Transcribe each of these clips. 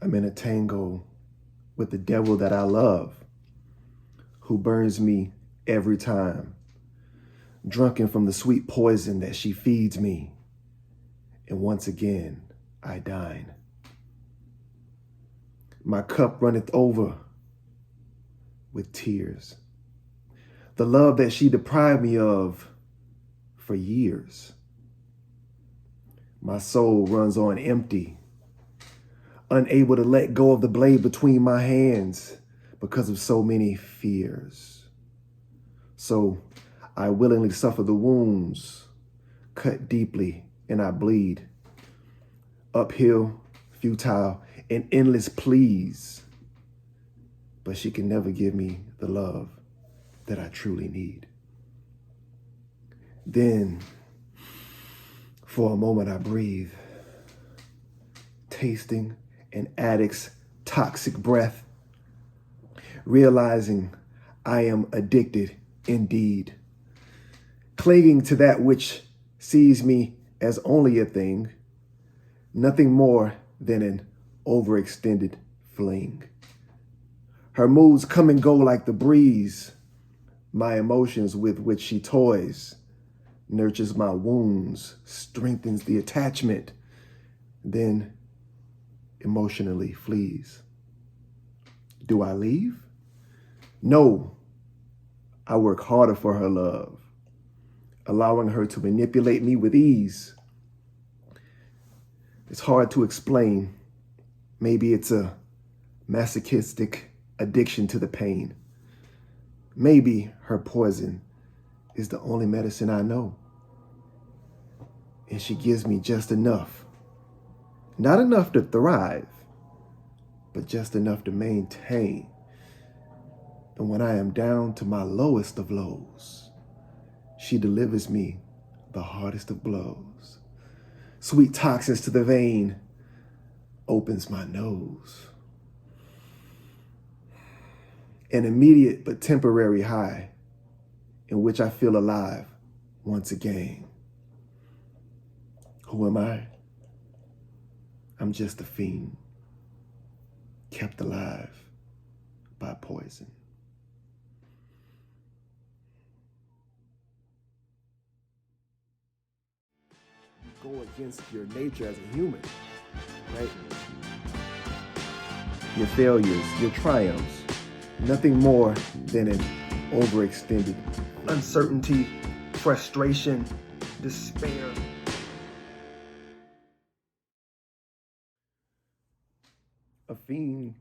I'm in a tango with the devil that I love, who burns me every time, drunken from the sweet poison that she feeds me. And once again, I dine. My cup runneth over with tears. The love that she deprived me of for years. My soul runs on empty, unable to let go of the blade between my hands because of so many fears. So I willingly suffer the wounds, cut deeply, and I bleed. Uphill, futile, and endless pleas. But she can never give me the love that I truly need. Then, for a moment, I breathe, tasting an addict's toxic breath, realizing I am addicted indeed, clinging to that which sees me as only a thing, nothing more than an overextended fling. Her moods come and go like the breeze, my emotions with which she toys, nurtures my wounds, strengthens the attachment, then emotionally flees. Do I leave? No, I work harder for her love, allowing her to manipulate me with ease. It's hard to explain. Maybe it's a masochistic addiction to the pain. Maybe her poison is the only medicine I know. And she gives me just enough. Not enough to thrive, but just enough to maintain. And when I am down to my lowest of lows, she delivers me the hardest of blows. Sweet toxins to the vein, opens my nose. An immediate but temporary high in which I feel alive once again. Who am I? I'm just a fiend kept alive by poison. You go against your nature as a human, right? Your failures, your triumphs, nothing more than an overextended uncertainty, frustration, despair. A fiend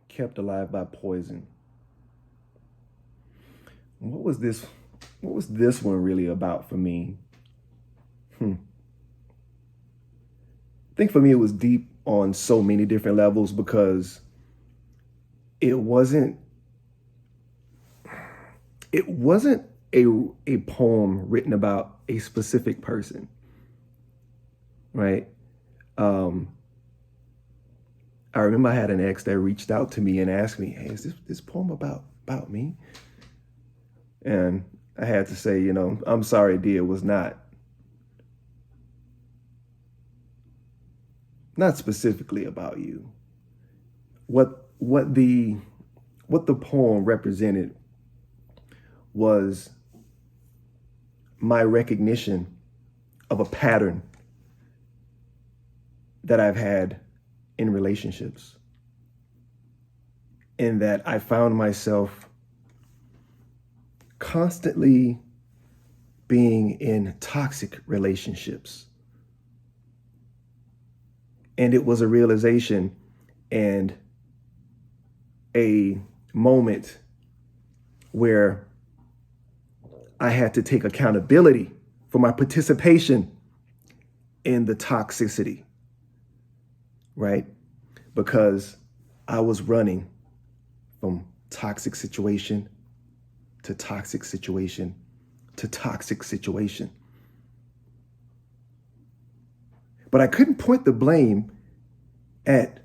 kept alive by poison. What was this one really about for me? I think for me it was deep on so many different levels because it wasn't a poem written about a specific person, right? I remember I had an ex that reached out to me and asked me, hey, is this poem about me? And I had to say, I'm sorry, dear, it was not specifically about you. What the poem represented was my recognition of a pattern that I've had in relationships, in that I found myself constantly being in toxic relationships. And it was a realization and a moment where I had to take accountability for my participation in the toxicity, right? Because I was running from toxic situation to toxic situation to toxic situation. But I couldn't point the blame at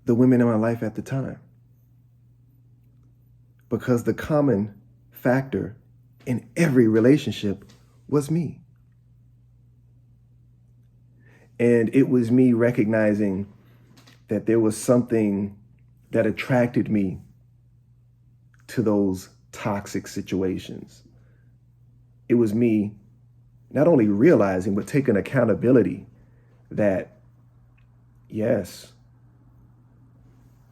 the women in my life at the time, because the common factor in every relationship was me. And it was me recognizing that there was something that attracted me to those toxic situations. It was me not only realizing, but taking accountability that, yes,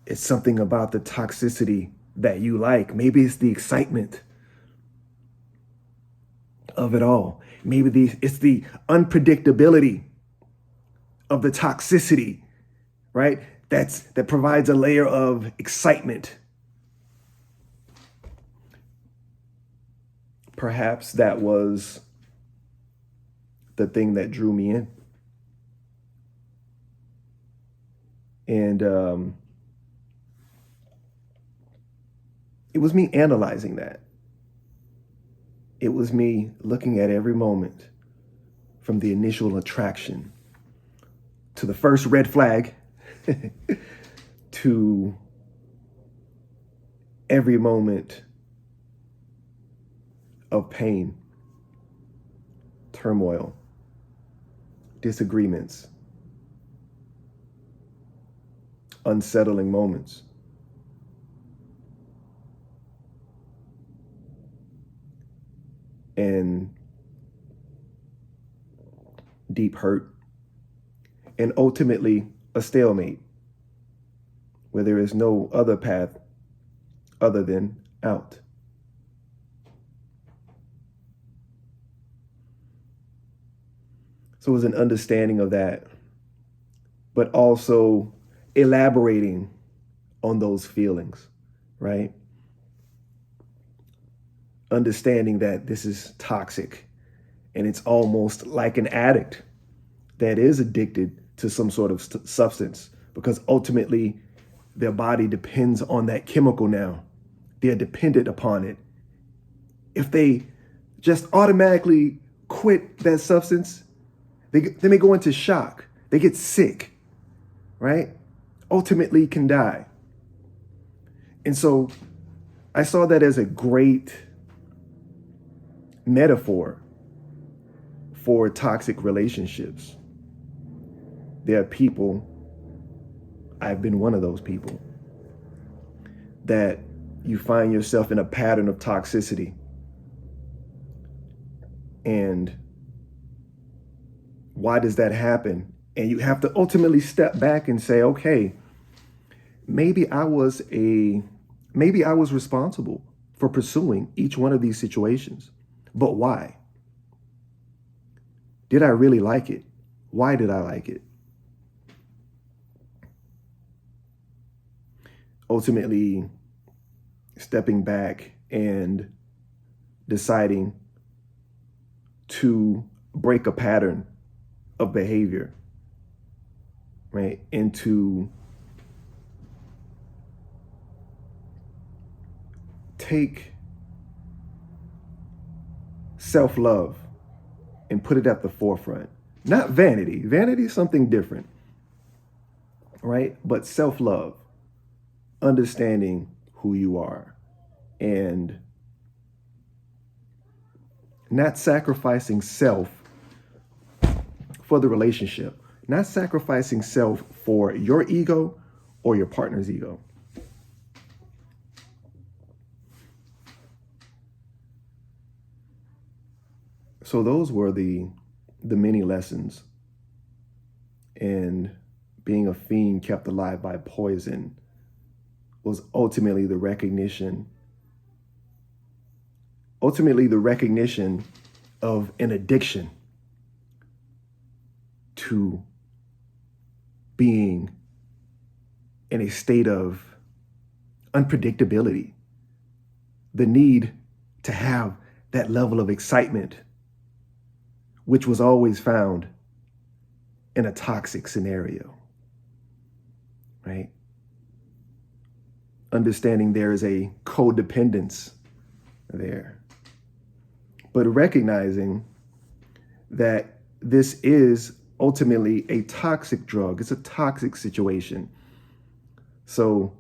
it's something about the toxicity that you like. Maybe it's the excitement of it all. Maybe it's the unpredictability of the toxicity, right? That provides a layer of excitement. Perhaps that was the thing that drew me in. And it was me analyzing that. It was me looking at every moment from the initial attraction to the first red flag to every moment of pain, turmoil, disagreements, unsettling moments. And deep hurt, and ultimately a stalemate where there is no other path other than out. So it was an understanding of that, but also elaborating on those feelings, right? Understanding that this is toxic, and it's almost like an addict that is addicted to some sort of substance, because ultimately their body depends on that chemical now. They're dependent upon it. If they just automatically quit that substance, they may go into shock. They get sick, right? Ultimately can die. And so I saw that as a great metaphor for toxic relationships. There are people, I've been one of those people, that you find yourself in a pattern of toxicity. And why does that happen? And you have to ultimately step back and say, okay, maybe I was responsible for pursuing each one of these situations. But why? Did I really like it? Why did I like it? Ultimately, stepping back and deciding to break a pattern of behavior, right? And to take self-love and put it at the forefront. Not vanity. Vanity is something different, right? But self-love, understanding who you are, and not sacrificing self for the relationship, not sacrificing self for your ego or your partner's ego. So those were the many lessons in being a fiend kept alive by poison. Was ultimately the recognition of an addiction to being in a state of unpredictability, the need to have that level of excitement, which was always found in a toxic scenario, right? Understanding there is a codependence there, but recognizing that this is ultimately a toxic drug. It's a toxic situation. So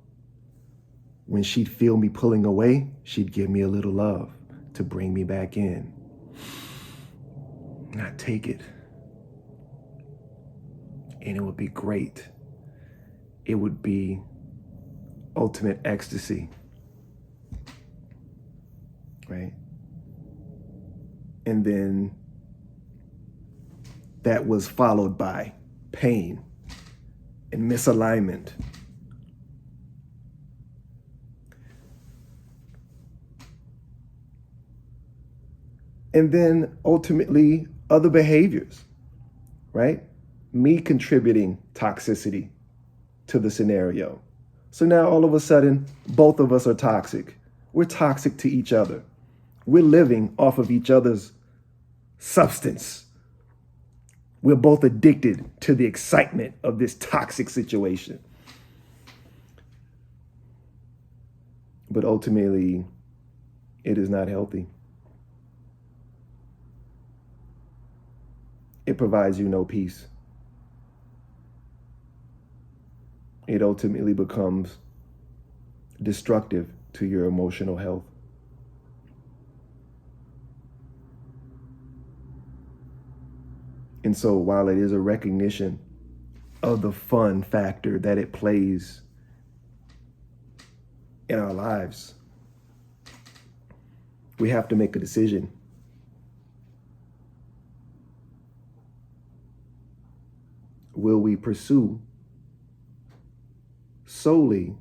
when she'd feel me pulling away, she'd give me a little love to bring me back in. Not take it. and it would be great. It would be ultimate ecstasy, right? And then that was followed by pain and misalignment. And then ultimately other behaviors, right? Me contributing toxicity to the scenario. So now all of a sudden, both of us are toxic. We're toxic to each other. We're living off of each other's substance. We're both addicted to the excitement of this toxic situation. But ultimately, it is not healthy. It provides you no peace. It ultimately becomes destructive to your emotional health. And so while it is a recognition of the fun factor that it plays in our lives, we have to make a decision. Will we pursue solely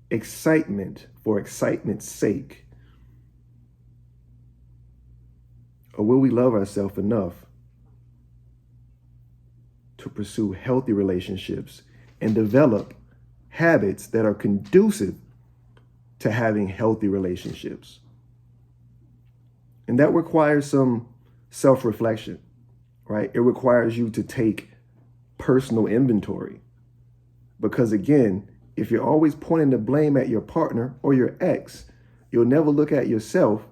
excitement for excitement's sake? Or will we love ourselves enough to pursue healthy relationships and develop habits that are conducive to having healthy relationships? And that requires some self-reflection, right? It requires you to take personal inventory. Because again, if you're always pointing the blame at your partner or your ex, you'll never look at yourself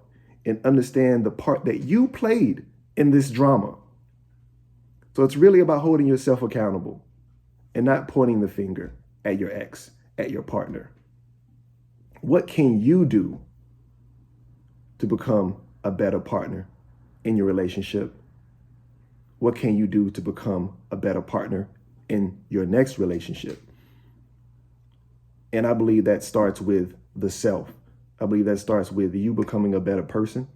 and understand the part that you played in this drama. So it's really about holding yourself accountable and not pointing the finger at your ex, at your partner. What can you do to become a better partner in your relationship? What can you do to become a better partner in your next relationship? And I believe that starts with the self. I believe that starts with you becoming a better person,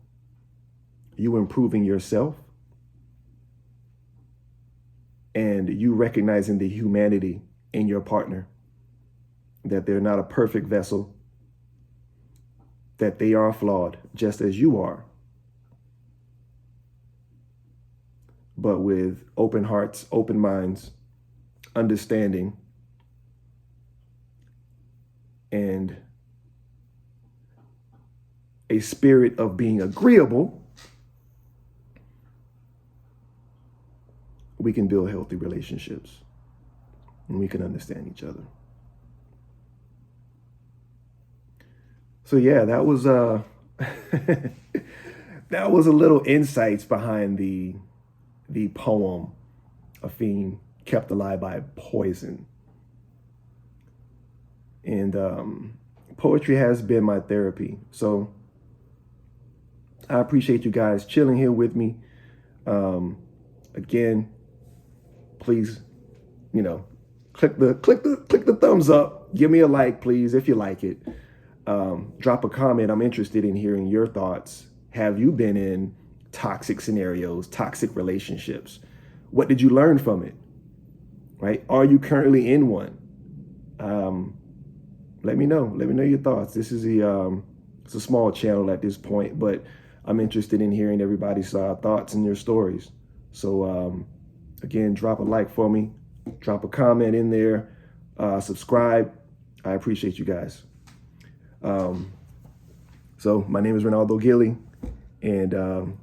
you improving yourself, and you recognizing the humanity in your partner, that they're not a perfect vessel, that they are flawed just as you are. But with open hearts, open minds, understanding, and a spirit of being agreeable, we can build healthy relationships and we can understand each other. So yeah, that was that was a little insights behind the poem "A Fiend Kept Alive" by Poison. And poetry has been my therapy. So I appreciate you guys chilling here with me. Again, please, click the thumbs up. Give me a like, please, if you like it. Drop a comment. I'm interested in hearing your thoughts. Have you been in toxic scenarios, toxic relationships? What did you learn from it? Right? Are you currently in one? Let me know. Let me know your thoughts. This is it's a small channel at this point, but I'm interested in hearing everybody's thoughts and your stories. So again, drop a like for me. Drop a comment in there. Subscribe. I appreciate you guys. So my name is Ronaldo Gilly, and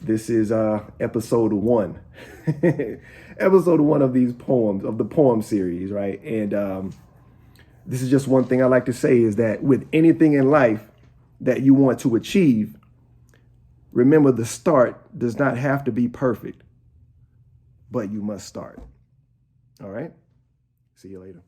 this is episode 1. Episode 1 of these poems, of the poem series, right? And this is just one thing I like to say, is that with anything in life that you want to achieve, remember the start does not have to be perfect, but you must start. All right? See you later.